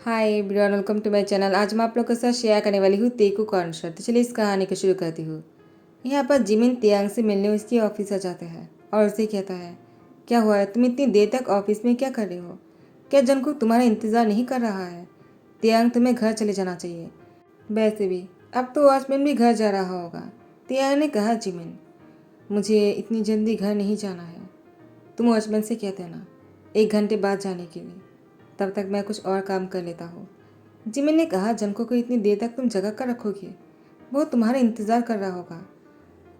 Hi everyone, welcome to my channel. आज मैं आप लोग के साथ शेयर करने वाली हूँ तेकू कॉन्सर्ट। तो चलिए इस कहानी को शुरू करती हूँ। यहाँ पर जिमिन तियांग से मिलने उसकी ऑफिस आ जाता है और उसे कहता है, क्या हुआ है, तुम इतनी देर तक ऑफिस में क्या कर रहे हो? क्या जंगकुक तुम्हारा इंतज़ार नहीं कर रहा है? तियांग, तुम्हें घर चले जाना चाहिए। वैसे भी अब तो वॉचमैन भी घर जा रहा होगा। तियांग ने कहा, जिमिन, मुझे इतनी जल्दी घर नहीं जाना है। तुम वॉचमैन से कहते ना 1 घंटे बाद जाने के लिए, तब तक मैं कुछ और काम कर लेता हूँ। जिमिन ने कहा, जंगकुक को इतनी देर तक तुम जगह कर रखोगे? वो तुम्हारा इंतज़ार कर रहा होगा।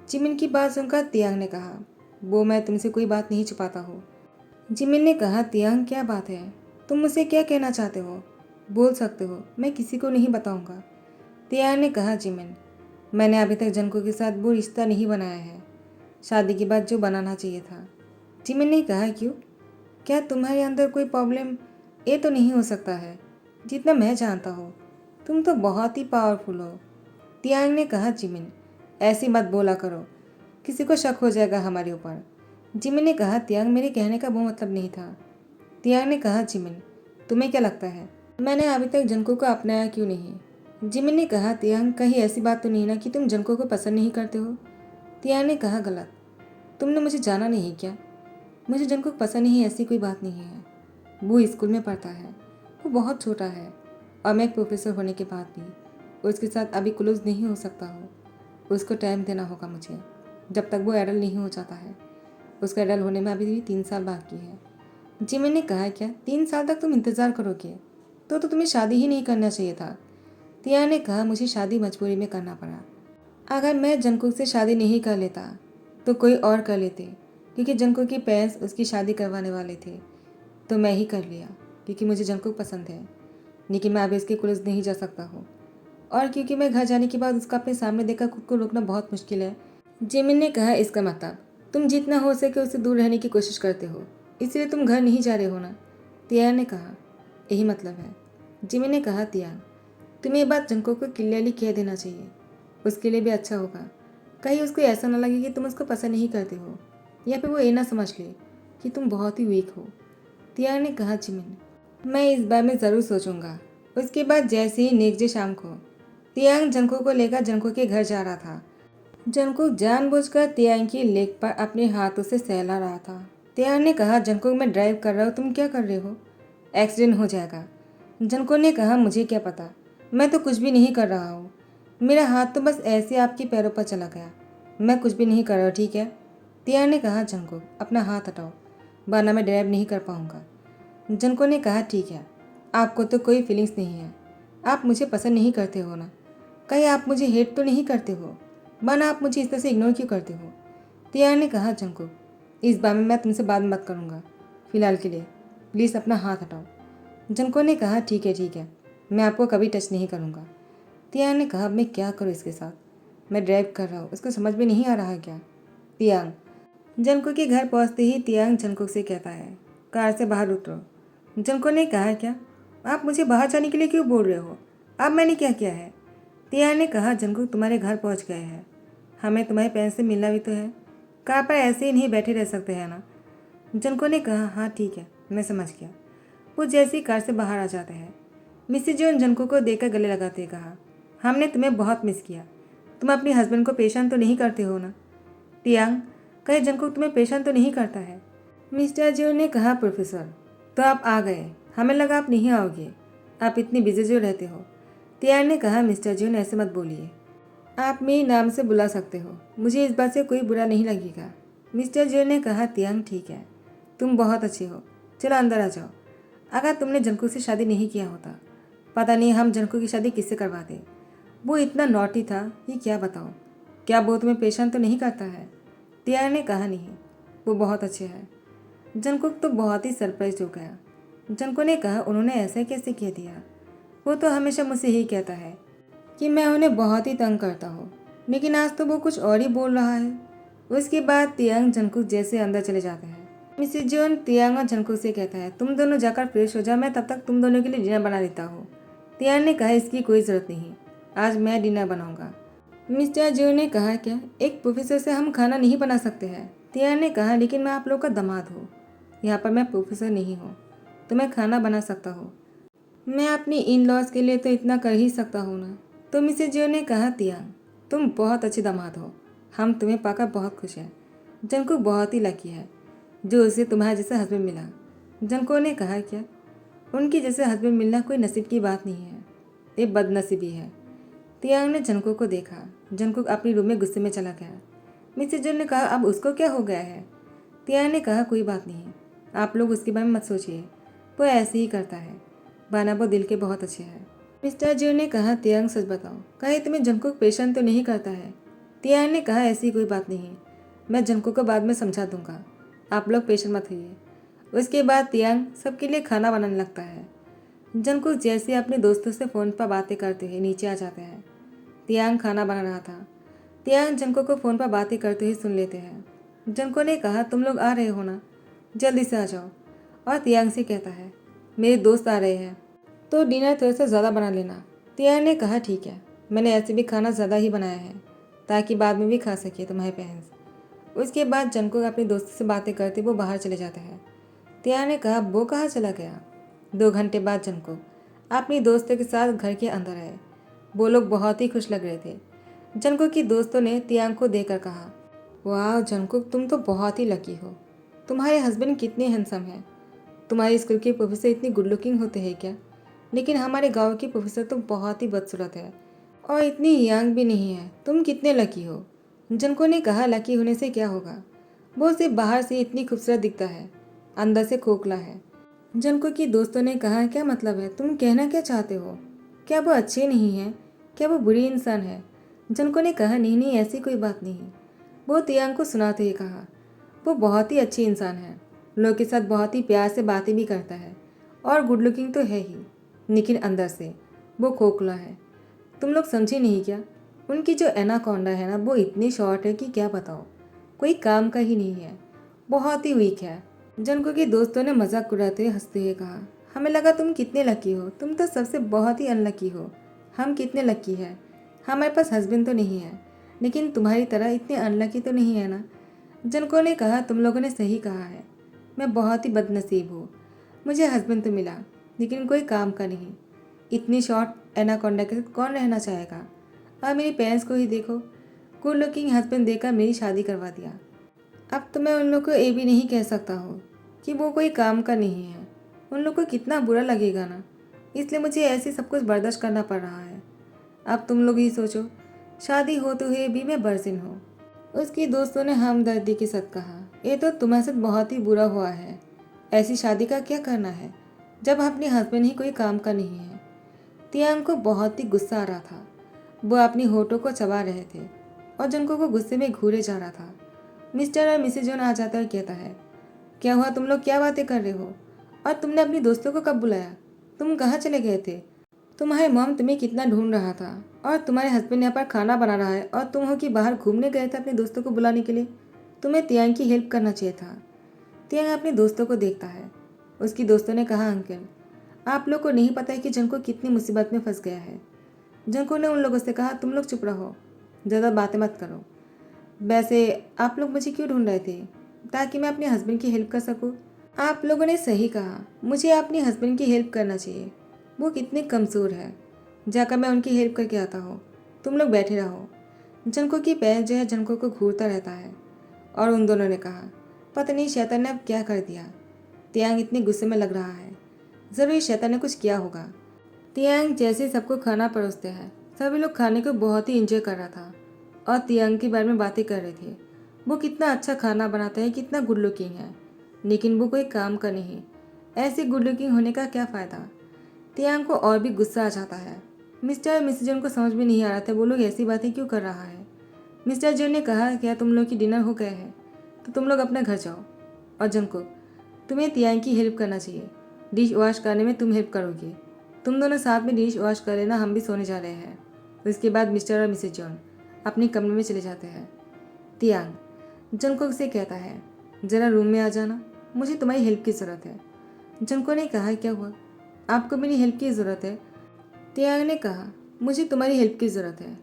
जिमिन की बात सुनकर तियांग ने कहा, वो मैं तुमसे कोई बात नहीं छुपाता हूँ। जिमिन ने कहा, तियांग, क्या बात है? तुम मुझसे क्या कहना चाहते हो? बोल सकते हो, मैं किसी को नहीं बताऊँगा। तियांग ने कहा, जिमिन, मैंने अभी तक जंगकुक के साथ वो रिश्ता नहीं बनाया है शादी के बाद जो बनाना चाहिए था। जिमिन ने कहा, क्यों? क्या तुम्हारे अंदर कोई प्रॉब्लम? ये तो नहीं हो सकता है। जितना मैं जानता हूँ तुम तो बहुत ही पावरफुल हो। तियांग ने कहा, जिमिन, ऐसी मत बोला करो, किसी को शक हो जाएगा हमारे ऊपर। जिमिन ने कहा, तियांग, मेरे कहने का वो मतलब नहीं था। तियांग ने कहा, जिमिन, तुम्हें क्या लगता है मैंने अभी तक जंगकुक को अपनाया क्यों नहीं? जिमिन ने कहा, तियांग, कहीं ऐसी बात तो नहीं ना कि तुम जंगकुक को पसंद नहीं करते हो? तियांग ने कहा, गलत, तुमने मुझे जाना नहीं क्या? मुझे जंगकुक पसंद नहीं, ऐसी कोई बात नहीं है। वो स्कूल में पढ़ता है, वो बहुत छोटा है, और मैं एक प्रोफेसर होने के बाद भी उसके साथ अभी क्लोज नहीं हो सकता हूँ। उसको टाइम देना होगा मुझे, जब तक वो एडल्ट नहीं हो जाता है। उसका एडल्ट होने में अभी भी 3 साल बाकी है। जिमिन ने कहा, क्या 3 साल तक तुम इंतज़ार करोगे? तो तुम्हें शादी ही नहीं करना चाहिए था। तिया ने कहा, मुझे शादी मजबूरी में करना पड़ा। अगर मैं जंगकुक से शादी नहीं कर लेता तो कोई और कर लेते, क्योंकि जंगकुक के पेरेंट्स उसकी शादी करवाने वाले थे। तो मैं ही कर लिया क्योंकि मुझे जंगकुक पसंद है, लेकिन मैं अभी इसके क्लोज नहीं जा सकता हूँ, और क्योंकि मैं घर जाने के बाद उसका अपने सामने देखकर खुद को रोकना बहुत मुश्किल है। जिमिन ने कहा, इसका मतलब तुम जितना हो सके उससे दूर रहने की कोशिश करते हो, इसलिए तुम घर नहीं जा रहे हो ना? तिया ने कहा, यही मतलब है। जिमिन ने कहा, तिया, तुम्हें ये बात जंगकुक को क्लियरली कह देना चाहिए, उसके लिए भी अच्छा होगा। कहीं उसको ऐसा ना लगे कि तुम उसको पसंद नहीं करते हो, या फिर वो ये ना समझ ले कि तुम बहुत ही वीक हो। तिया ने कहा, जिमिन, मैं इस बारे में ज़रूर सोचूंगा। उसके बाद जैसे ही नेक्स्ट डे शाम को तियांग जंगकुक को लेकर जंगकुक के घर जा रहा था। जंगकुक जानबूझकर तियांग की लेग पर अपने हाथों से सहला रहा था। तियांग ने कहा, जंगकुक, मैं ड्राइव कर रहा हूँ, तुम क्या कर रहे हो? एक्सीडेंट हो जाएगा। जंगकुक ने कहा, मुझे क्या पता, मैं तो कुछ भी नहीं कर रहा हूँ। मेरा हाथ तो बस ऐसे आपके पैरों पर चला गया, मैं कुछ भी नहीं कर रहा हूँ, ठीक है? तियांग ने कहा, जंगकुक, अपना हाथ हटाओ, वरना मैं ड्राइव नहीं कर पाऊँगा। जंगकुक ने कहा, ठीक है, आपको तो कोई फीलिंग्स नहीं है, आप मुझे पसंद नहीं करते हो ना? कहीं आप मुझे हेट तो नहीं करते हो, वरना आप मुझे इस तरह से इग्नोर क्यों करते हो? तियार ने कहा, जंगकुक, इस बारे में मैं तुमसे बाद में बात करूँगा, फिलहाल के लिए प्लीज़ अपना हाथ हटाओ। जंगकुक ने कहा, ठीक है, मैं आपको कभी टच नहीं करूँगा। तियांग ने कहा, अब मैं क्या करूँ इसके साथ? मैं ड्राइव कर रहा हूँ, उसको समझ में नहीं आ रहा है क्या? तियांग। जंगकुक के घर पहुँचते ही तियांग जंगकुक से कहता है, कार से बाहर उतरो। जंगकुक ने कहा, क्या आप मुझे बाहर जाने के लिए क्यों बोल रहे हो? अब मैंने क्या किया है? तियांग ने कहा, जंगकुक तुम्हारे घर पहुँच गए हैं, हमें तुम्हारे पेरेंट्स से मिलना भी तो है, कार पर ऐसे ही नहीं बैठे रह सकते हैं ना? जंगकुक ने कहा, हाँ ठीक है, मैं समझ गया। वो जैसे ही कार से बाहर आ जाते हैं, मिसेज जोन जंगकुक को देखकर गले लगाते कहा, हमने तुम्हें बहुत मिस किया, तुम अपने हस्बैंड को परेशान तो नहीं करते हो ना? तियांग, कहीं जंगकुक तुम्हें परेशान तो नहीं करता है? मिस्टर जियो ने कहा, प्रोफेसर, तो आप आ गए, हमें लगा आप नहीं आओगे, आप इतनी बिजी जो रहते हो। तियांग ने कहा, मिस्टर जियो ने ऐसे मत बोलिए, आप मेरे नाम से बुला सकते हो, मुझे इस बात से कोई बुरा नहीं लगेगा। मिस्टर जियो ने कहा, तियांग ठीक है, तुम बहुत अच्छे हो, चलो अंदर आ जाओ। अगर तुमने जंगकुक से शादी नहीं किया होता, पता नहीं हम जंगकुक की शादी किससे करवाते। वो इतना नॉटी था कि क्या बताओ, क्या वो तुम्हें परेशान तो नहीं करता है? तियांग ने कहा, नहीं, वो बहुत अच्छे हैं। जंगकुक तो बहुत ही सरप्राइज हो गया। जंगकुक ने कहा, उन्होंने ऐसा कैसे कह दिया? वो तो हमेशा मुझसे ही कहता है कि मैं उन्हें बहुत ही तंग करता हूँ, लेकिन आज तो वो कुछ और ही बोल रहा है। उसके बाद तियांग जंगकुक जैसे अंदर चले जाते हैं। मिसेज जोन तियांग और जंगकुक से कहता है, तुम दोनों जाकर फ्रेश हो जाओ, मैं तब तक तुम दोनों के लिए डिनर बना देता हूँ। तियांग ने कहा, इसकी कोई ज़रूरत नहीं, आज मैं डिनर बनाऊंगा। मिस्टर जो ने कहा, क्या एक प्रोफेसर से हम खाना नहीं बना सकते हैं? तियांग ने कहा, लेकिन मैं आप लोग का दामाद हूँ, यहाँ पर मैं प्रोफेसर नहीं हूँ, तो मैं खाना बना सकता हूँ। मैं अपनी इन लॉज के लिए तो इतना कर ही सकता हूँ ना। तो मिसेज जियो ने कहा, तियांग तुम बहुत अच्छे दामाद हो, हम तुम्हें पाकर बहुत खुश हैं। जंगकुक बहुत ही लकी है जो उसे तुम्हारे जैसा हस्बैंड मिला। जंगकुक ने कहा, क्या उनके जैसे हस्बैंड मिलना कोई नसीब की बात नहीं है, ये बदनसीबी है। तियांग ने जंगकुक को देखा। जंगकुक अपनी रूम में गुस्से में चला गया। मिसेज जियो ने कहा, अब उसको क्या हो गया है? तियांग ने कहा, कोई बात नहीं, आप लोग उसके बारे में मत सोचिए, वो ऐसे ही करता है। बानाबो दिल के बहुत अच्छे हैं। मिस्टर जियो ने कहा, तियांग सच बताओ, कहीं तुम्हें जंगकुक परेशान तो नहीं करता है? तियांग ने कहा, ऐसी कोई बात नहीं, मैं जंगकुक को बाद में समझा दूंगा, आप लोग परेशान मत होइए। उसके बाद तियांग सबके लिए खाना बनाने लगता है। जंगकुक जैसे अपने दोस्तों से फ़ोन पर बातें करते हुए नीचे आ जाते हैं। तियांग खाना बना रहा था। तियांग जंगकुक को फ़ोन पर बातें करते हुए सुन लेते हैं। जंगकुक ने कहा, तुम लोग आ रहे हो ना, जल्दी से आ जाओ। और तियांग से कहता है, मेरे दोस्त आ रहे हैं तो डिनर थोड़ा सा ज़्यादा बना लेना। तियांग ने कहा, ठीक है, मैंने ऐसे भी खाना ज़्यादा ही बनाया है ताकि बाद में भी खा सके तुम्हारे पेरेंट्स। उसके बाद जंगकुक अपने दोस्त से बातें करते वो बाहर चले जाते हैं। तियांग ने कहा, वो कहाँ चला गया? 2 घंटे बाद जंगकुक अपनी दोस्तों के साथ घर के अंदर आए। वो लोग बहुत ही खुश लग रहे थे। जंगकुक की दोस्तों ने तियांग को देखकर कहा, वाह जंगकुक, तुम तो बहुत ही लकी हो, तुम्हारे हस्बैंड कितने हैंडसम हैं। तुम्हारे स्कूल के प्रोफेसर इतनी गुड लुकिंग होते हैं क्या? लेकिन हमारे गांव की प्रोफेसर तो बहुत ही बदसूरत है और इतनी यंग भी नहीं है। तुम कितने लकी हो। जंको ने कहा, लकी होने से क्या होगा, वो सिर्फ बाहर से इतनी खूबसूरत दिखता है, अंदर से खोखला है। जंको की दोस्तों ने कहा, क्या मतलब है, तुम कहना क्या चाहते हो? क्या वो अच्छे नहीं हैं? क्या वो बुरी इंसान है? जंको ने कहा, नहीं नहीं, ऐसी कोई बात नहीं। वो तियांग को सुनाते ही कहा, वो बहुत ही अच्छी इंसान है, लोगों के साथ बहुत ही प्यार से बातें भी करता है और गुड लुकिंग तो है ही, लेकिन अंदर से वो खोखला है। तुम लोग समझे नहीं क्या? उनकी जो एनाकोंडा है ना, वो इतनी शॉर्ट है कि क्या बताओ, कोई काम का ही नहीं है, बहुत ही वीक है। जनको के दोस्तों ने मजाक उड़ाते हुए हंसते हुए कहा, हमें लगा तुम कितने लकी हो, तुम तो सबसे बहुत ही अनलकी हो। हम कितने लकी है, हमारे पास हस्बैंड तो नहीं है, लेकिन तुम्हारी तरह इतने अनलकी तो नहीं है ना। जनको ने कहा, तुम लोगों ने सही कहा है, मैं बहुत ही बदनसीब हूँ। मुझे हस्बैंड तो मिला लेकिन कोई काम का नहीं। इतनी शॉर्ट एनाकोंडा के साथ कौन रहना चाहेगा? अब मेरी पेरेंट्स को ही देखो, गुड लुकिंग हस्बैंड देकर मेरी शादी करवा दिया। अब तो मैं उन लोग को ये भी नहीं कह सकता हूँ कि वो कोई काम का नहीं है। उन लोग को कितना बुरा लगेगा ना, इसलिए मुझे ऐसे सब कुछ बर्दाश्त करना पड़ रहा है। अब तुम लोग ही सोचो, शादी होते हुए भी मैं बरसिन हूँ। उसकी दोस्तों ने हमदर्दी के साथ कहा, ये तो तुम्हारे साथ बहुत ही बुरा हुआ है, ऐसी शादी का क्या करना है जब अपने हस्बैंड ही कोई काम का नहीं है। तियांग को बहुत ही गुस्सा आ रहा था। वो अपनी होठों को चबा रहे थे और जंको को गुस्से में घूरे जा रहा था। मिस्टर और मिसेज जोन आ जाता है और कहता है, क्या हुआ, तुम लोग क्या बातें कर रहे हो? और तुमने अपनी दोस्तों को कब बुलाया? तुम कहाँ चले गए थे? तुम्हारे मॉम तुम्हें कितना ढूंढ रहा था और तुम्हारे हस्बैंड यहाँ पर खाना बना रहा है और तुम हो कि बाहर घूमने गए थे अपने दोस्तों को बुलाने के लिए। तुम्हें तियांग की हेल्प करना चाहिए था। तियांग अपने दोस्तों को देखता है। उसकी दोस्तों ने कहा, अंकल आप लोग को नहीं पता है कि जंको कितनी मुसीबत में फंस गया है। जंको ने उन लोगों से कहा, तुम लोग चुप रहो, ज़्यादा बातें मत करो। वैसे आप लोग मुझे क्यों ढूंढ रहे थे? ताकि मैं अपने हस्बैंड की हेल्प कर सकूं। आप लोगों ने सही कहा, मुझे अपने हस्बैंड की हेल्प करना चाहिए। वो कितने कमज़ोर है, जाकर मैं उनकी हेल्प करके आता हूँ। तुम लोग बैठे रहो। जंको की पैर जो है जंको को घूरता रहता है। और उन दोनों ने कहा, पता नहीं शैतान ने अब क्या कर दिया। तियांग इतने गुस्से में लग रहा है, ज़रूर शैतान ने कुछ किया होगा। तियांग जैसे सबको खाना परोसते हैं, सभी लोग खाने को बहुत ही इंजॉय कर रहा था और तियांग के बारे में बातें कर रहे थे। वो कितना अच्छा खाना बनाता है, कितना गुड लुकिंग है, लेकिन वो कोई काम का नहीं। ऐसे गुड लुकिंग होने का क्या फ़ायदा? तियांग को और भी गुस्सा आ जाता है। मिस्टर और मिसेज जोन को समझ में नहीं आ रहा था वो लोग ऐसी बातें क्यों कर रहा है। मिस्टर जोन ने कहा, क्या तुम लोग की डिनर हो गया है तो तुम लोग अपना घर जाओ। और जंको, तुम्हें तियांग की हेल्प करना चाहिए, डिश वॉश करने में तुम हेल्प करोगे। तुम दोनों साथ में डिश वॉश कर लेना, हम भी सोने जा रहे हैं। उसके बाद मिस्टर और मिसेज जॉन अपने कमरे में चले जाते हैं। तियांग जंको से कहता है, ज़रा रूम में आ जाना, मुझे तुम्हारी हेल्प की ज़रूरत है। जंको ने कहा, क्या हुआ, आपको मेरी हेल्प की ज़रूरत है? तियांग ने कहा, मुझे तुम्हारी हेल्प की ज़रूरत है।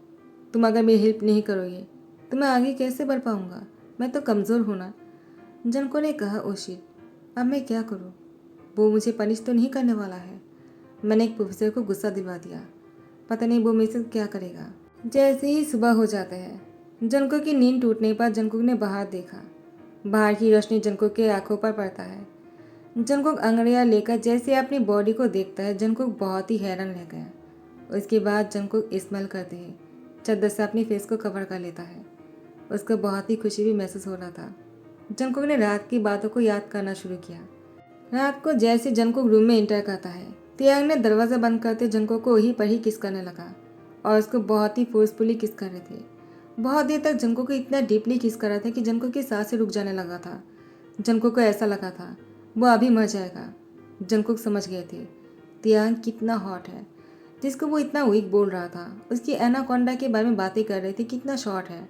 तुम अगर मेरी हेल्प नहीं करोगे तो मैं आगे कैसे बढ़ पाऊँगा, मैं तो कमज़ोर हूँ ना। जंको ने कहा, ओ शिट, अब मैं क्या करूँ? वो मुझे पनिश तो नहीं करने वाला है। मैंने एक प्रोफेसर को गुस्सा दिलवा दिया। पता नहीं वो मेरे से क्या करेगा। जैसे ही सुबह हो जाता है, जंको की नींद टूटने पर जंकुक ने बाहर देखा। बाहर की रोशनी जंकुक के आंखों पर पड़ता है। जंकुक अंगड़ियां लेकर जैसे अपनी बॉडी को देखता है, जंकुक बहुत ही हैरान रह गया। उसके बाद जंकुक स्मेल करते ही चादर से अपनी फेस को कवर कर लेता है। उसको बहुत ही खुशी भी महसूस हो रहा था। जंकुक ने रात की बातों को याद करना शुरू किया। रात को जैसे जंकुक रूम में एंटर करता है, तियांग ने दरवाज़ा बंद करते जंकुक को वहीं पर ही किस करने लगा और उसको बहुत ही फोर्सफुली किस कर रहे थे। बहुत देर तक जंकुक को इतना डीपली किस कर रहा था कि जंकुक की सांसें रुक जाने लगा था। जंकुक को ऐसा लगा था वो अभी मर जाएगा। जंकुक समझ गए थे तियांग कितना हॉट है। जिसको वो इतना वीक बोल रहा था, उसकी एनाकोंडा के बारे में बातें कर रहे थे, कितना शॉर्ट है।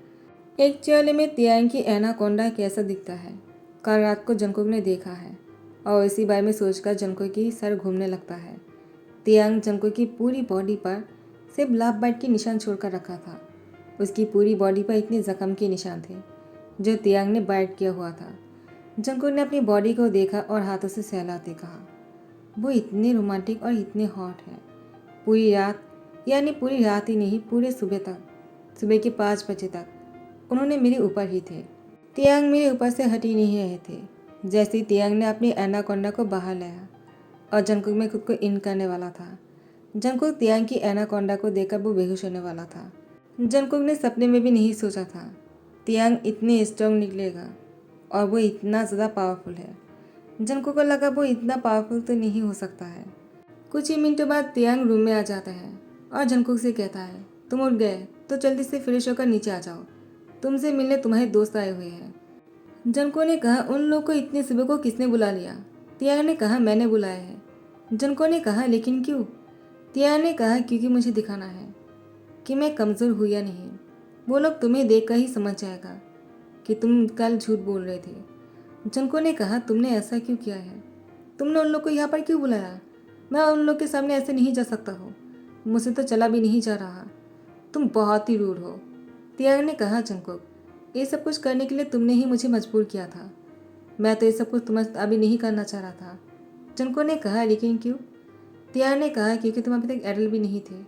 एक्चुअली में तियांग की एनाकोंडा कैसा दिखता है कल रात को जंकुक ने देखा है और इसी बारे में सोचकर जंकुक की सर घूमने लगता है। तियांग जंकुक की पूरी बॉडी पर सिर्फ लाभ बाइट के निशान छोड़कर रखा था। उसकी पूरी बॉडी पर इतने जख्म के निशान थे जो तियांग ने बाइट किया हुआ था। जंकुक ने अपनी बॉडी को देखा और हाथों से सहलाते कहा, वो इतने रोमांटिक और इतने हॉट है। पूरी रात, यानी पूरी रात ही नहीं, पूरे सुबह तक, सुबह के 5 बजे तक उन्होंने मेरे ऊपर ही थे। तियांग मेरे ऊपर से हट ही नहीं रहे थे। जैसे ही तियांग ने अपनी एनाकोंडा को बाहर लाया और जंकुक में खुद को इन करने वाला था, जंकुक तियांग की एनाकोंडा को देखकर वो बेहोश होने वाला था। जंकुक ने सपने में भी नहीं सोचा था तियांग इतने स्ट्रॉन्ग निकलेगा और वो इतना ज़्यादा पावरफुल है। जंकुक को लगा वो इतना पावरफुल तो नहीं हो सकता है। कुछ ही मिनटों बाद तियांग रूम में आ जाता है और जंकुक से कहता है, तुम उठ गए तो जल्दी से फ्रेश होकर नीचे आ जाओ, तुमसे मिलने तुम्हारे दोस्त आए हुए हैं। जंकुक ने कहा, उन लोग को इतने सुबह को किसने बुला लिया? तियांग ने कहा, मैंने बुलाया है। जंकुक ने कहा, लेकिन क्यों? तियांग ने कहा, क्योंकि मुझे दिखाना है कि मैं कमज़ोर हूँ या नहीं। वो लोग तुम्हें देख कर ही समझ जाएगा कि तुम कल झूठ बोल रहे थे। जंकुक ने कहा, तुमने ऐसा क्यों किया है? तुमने उन लोग को यहाँ पर क्यों बुलाया? मैं उन लोग के सामने ऐसे नहीं जा सकता हूँ, मुझसे तो चला भी नहीं जा रहा। तुम बहुत ही रूड हो। तियांग ने कहा, जंकुक, ये सब कुछ करने के लिए तुमने ही मुझे मजबूर किया था। मैं तो ये सब कुछ तुम्हारे अभी नहीं करना चाह रहा था। जंकुक ने कहा, लेकिन क्यों? तियांग ने कहा, क्योंकि तुम अभी तक एडल भी नहीं थे,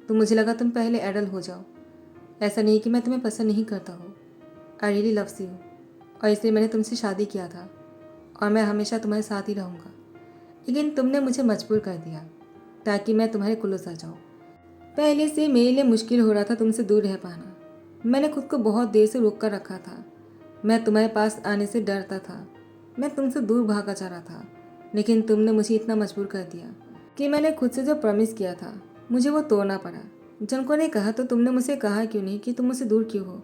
तो मुझे लगा तुम पहले एडल हो जाओ। ऐसा नहीं कि मैं तुम्हें पसंद नहीं करता हूँ, आई रियली लव्स यू, और इसलिए मैंने तुमसे शादी किया था और मैं हमेशा तुम्हारे साथ ही रहूँगा। लेकिन तुमने मुझे मजबूर कर दिया ताकि मैं तुम्हारे क्लोज आ जाऊँ। पहले से मेरे लिए मुश्किल हो रहा था तुमसे दूर रह पाना। मैंने खुद को बहुत देर से रोक कर रखा था। मैं तुम्हारे पास आने से डरता था, मैं तुमसे दूर भागा जा रहा था, लेकिन तुमने मुझे इतना मजबूर कर दिया कि मैंने खुद से जो प्रॉमिस किया था मुझे वो तोड़ना पड़ा। जंको ने कहा, तो तुमने मुझसे कहा क्यों नहीं कि तुम मुझसे दूर क्यों हो?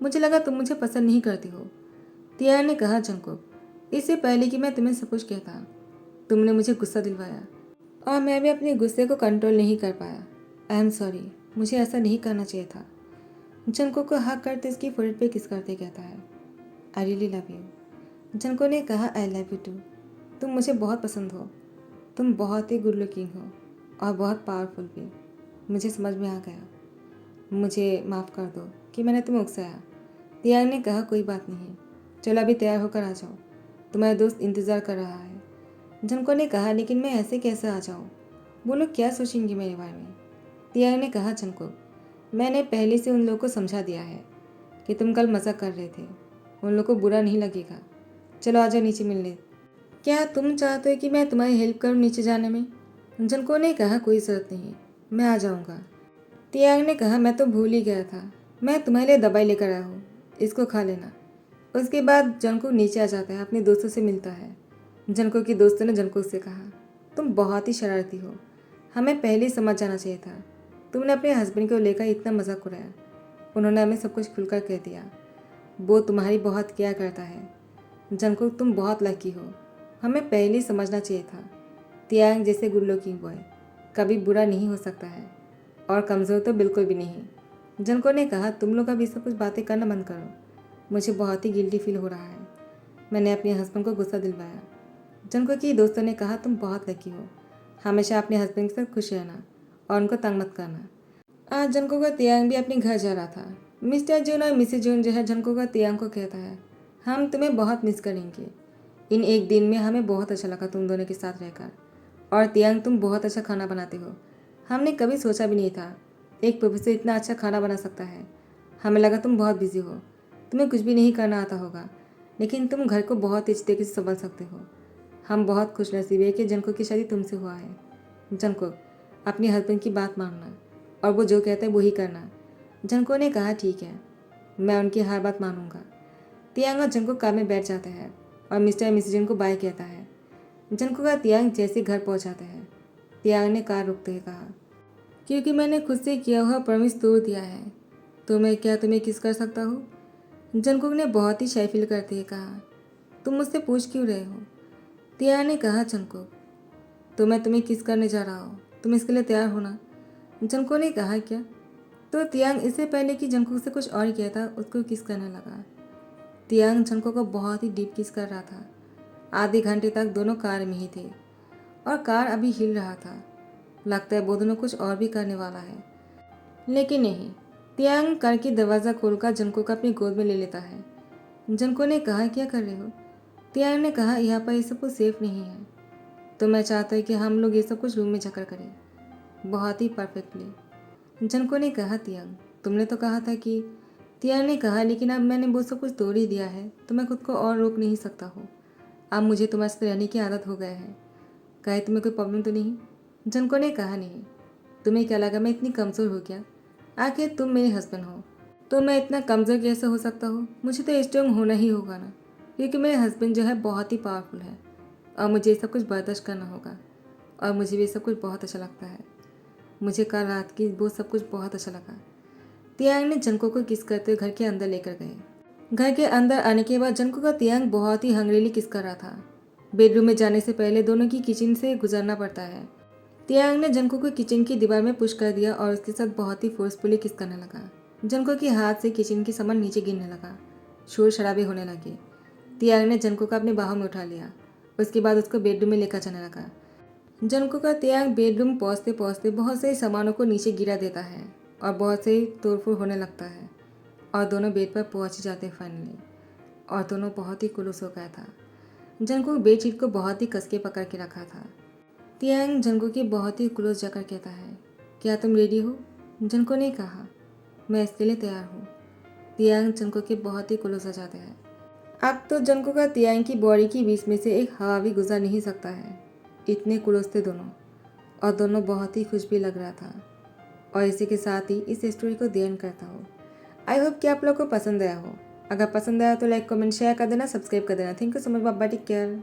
मुझे लगा तुम मुझे पसंद नहीं करती हो। तियांग ने कहा, जंको, इससे पहले कि मैं तुम्हें सब कुछ कहता, तुमने मुझे गुस्सा दिलवाया और मैं भी अपने गुस्से को कंट्रोल नहीं कर पाया। आई एम सॉरी, मुझे ऐसा नहीं करना चाहिए था। जंको को हक करते इसकी फोrehead पे किस करते कहता है, I really love you. Junko ने कहा, आई लव यू टू। तुम मुझे बहुत पसंद हो। तुम बहुत ही गुड लुकिंग हो और बहुत पावरफुल भी। मुझे समझ में आ गया। मुझे माफ़ कर दो कि मैंने तुम्हें उकसाया। तियांग ने कहा, कोई बात नहीं, चलो अभी तैयार होकर आ जाओ, तुम्हारा दोस्त इंतज़ार कर रहा है। जंको ने कहा, लेकिन मैं ऐसे कैसे आ जाऊँ? वो लोग क्या सोचेंगे मेरे बारे में? तियांग ने कहा, जंको, मैंने पहले से उन लोगों को समझा दिया है कि तुम कल मज़ाक कर रहे थे, उन लोगों को बुरा नहीं लगेगा। चलो आ जाओ नीचे मिलने। क्या तुम चाहते हो कि मैं तुम्हारी हेल्प करूँ नीचे जाने में? जंको ने कहा, कोई ज़रूरत नहीं, मैं आ जाऊँगा। तियांग ने कहा, मैं तो भूल ही गया था, मैं तुम्हारे लिए दवाई लेकर आया हूँ, इसको खा लेना। उसके बाद जंको नीचे आ जाता है, अपने दोस्तों से मिलता है। जंको की दोस्तों ने जंको से कहा, तुम बहुत ही शरारती हो, हमें पहले ही समझ जाना चाहिए था। तुमने अपने हस्बैंड को लेकर इतना मजाक उड़ाया, उन्होंने हमें सब कुछ खुलकर कह दिया। वो तुम्हारी बहुत केयर करता है। जंको, तुम बहुत लकी हो, हमें पहले ही समझना चाहिए था। तियांग जैसे गुड लुकिंग बॉय कभी बुरा नहीं हो सकता है, और कमज़ोर तो बिल्कुल भी नहीं। जंको ने कहा, तुम लोग अब ये सब कुछ बातें करना बंद करो, मुझे बहुत ही गिल्टी फील हो रहा है, मैंने अपने हस्बैंड को गुस्सा दिलवाया। जंको की दोस्तों ने कहा, तुम बहुत लकी हो, हमेशा अपने हस्बैंड के साथ खुश रहना और उनको तंग मत करना। आज जंको का तियांग भी अपने घर जा रहा था। मिस्टर जून और मिसेज जून जो है जंको का तियांग को कहता है, हम तुम्हें बहुत मिस करेंगे। इन एक दिन में हमें बहुत अच्छा लगा तुम दोनों के साथ रहकर, और तियांग तुम बहुत अच्छा खाना बनाते हो। हमने कभी सोचा भी नहीं था एक प्रोफेसर इतना अच्छा खाना बना सकता है। हमें लगा तुम बहुत बिजी हो, तुम्हें कुछ भी नहीं करना आता होगा, लेकिन तुम घर को बहुत तेज तरीके से संभाल सकते हो। हम बहुत खुशनसीब है कि जंको की शादी तुमसे हुआ है। जंको, अपने हस्बैंड की बात मानना और वो जो कहता है वो ही करना। जंको ने कहा ठीक है, मैं उनकी हर बात मानूंगा। तियांग और जंको कार में बैठ जाते हैं और मिस्टर और मिसेस जिन को बाय कहता है। जंको का तियांग जैसे घर पहुंचाते हैं, तियांग ने कार रुकते हुए कहा, क्योंकि मैंने खुद से किया हुआ प्रॉमिस तोड़ दिया है तो मैं क्या तुम्हें किस कर सकता हूँ। जंकुक ने बहुत ही शाय फील करते हुए कहा, तुम मुझसे पूछ क्यों रहे हो। तियांग ने कहा, जंकुक तो मैं तुम्हें किस करने जा रहा हूँ, तुम इसके लिए तैयार होना। जंको ने कहा, क्या। तो तियांग इससे पहले कि जंकुक से कुछ और कहता उसको किस करने लगा। तियांग जंको को बहुत ही डीप किस कर रहा था। आधे घंटे तक दोनों कार में ही थे और कार अभी हिल रहा था। लगता है वो दोनों कुछ और भी करने वाला है, लेकिन नहीं। तियांग कार की दरवाज़ा खोलकर जंको को अपनी गोद में ले लेता है। जंको ने कहा, क्या कर रहे हो। तियांग ने कहा, यहाँ पर ये सब कुछ सेफ नहीं है तो मैं चाहता हूँ कि हम लोग ये सब कुछ रूम में जाकर करें, बहुत ही परफेक्टली। जंको ने कहा, तियांग तुमने तो कहा था कि। तियांग ने कहा, लेकिन अब मैंने वो सब कुछ तोड़ ही दिया है तो मैं खुद को और रोक नहीं सकता हूँ। अब मुझे तुम्हारे साथ रहने की आदत हो गया है। कहे तुम्हें कोई प्रॉब्लम तो नहीं। जंको ने कहा, नहीं। तुम्हें क्या लगा मैं इतनी कमज़ोर हो क्या। आखिर तुम मेरे हस्बैंड हो तो मैं इतना कमज़ोर कैसे हो सकता हूँ। मुझे तो स्ट्रांग होना ही होगा ना, क्योंकि मेरे हस्बैंड जो है बहुत ही पावरफुल है और मुझे ये सब कुछ बर्दाश्त करना होगा। और मुझे भी सब कुछ बहुत अच्छा लगता है। मुझे कल रात की वो सब कुछ बहुत अच्छा लगा। तियांग ने जंको को किस करते हुए घर के अंदर लेकर गए। घर के अंदर आने के बाद जंको का तियांग बहुत ही हंगरीली किस कर रहा था। बेडरूम में जाने से पहले दोनों की किचन से गुजरना पड़ता है। तियांग ने जंको को किचन की दीवार में पुश कर दिया और उसके साथ बहुत ही फोर्सफुली किस करने लगा। जंको के हाथ से किचन की सामान नीचे गिरने लगा, शोर शराबे होने लगे। तियांग ने जंको को अपने बाहों में उठा लिया, उसके बाद उसको बेडरूम में लेकर जाने लगा। जंको का तियांग बेडरूम पहुँचते पहुँचते बहुत से सामानों को नीचे गिरा देता है और बहुत से तोड़फोड़ होने लगता है और दोनों बेड पर पहुँच जाते हैं फाइनली। और दोनों बहुत ही खुलूस हो गया था। जंको बेडशीट को बहुत ही कस के पकड़ के रखा था। तियांग जंको के बहुत ही क्लोज जाकर कहता है, क्या तुम रेडी हो। जंको ने कहा, मैं इसके लिए तैयार हूँ। तियांग जंको के बहुत ही क्लोज हो जाते हैं। अब तो जंको का तियांग की बॉडी के बीच में से एक हवा भी गुजर नहीं सकता है, इतने क्लोज थे दोनों और दोनों बहुत ही खुश भी लग रहा था। और इसी के साथ ही इस स्टोरी को ध्यान करता हूँ। आई होप कि आप लोग को पसंद आया हो। अगर पसंद आया तो लाइक कमेंट शेयर कर देना, सब्सक्राइब कर देना। Thank you so much, bye bye, take care.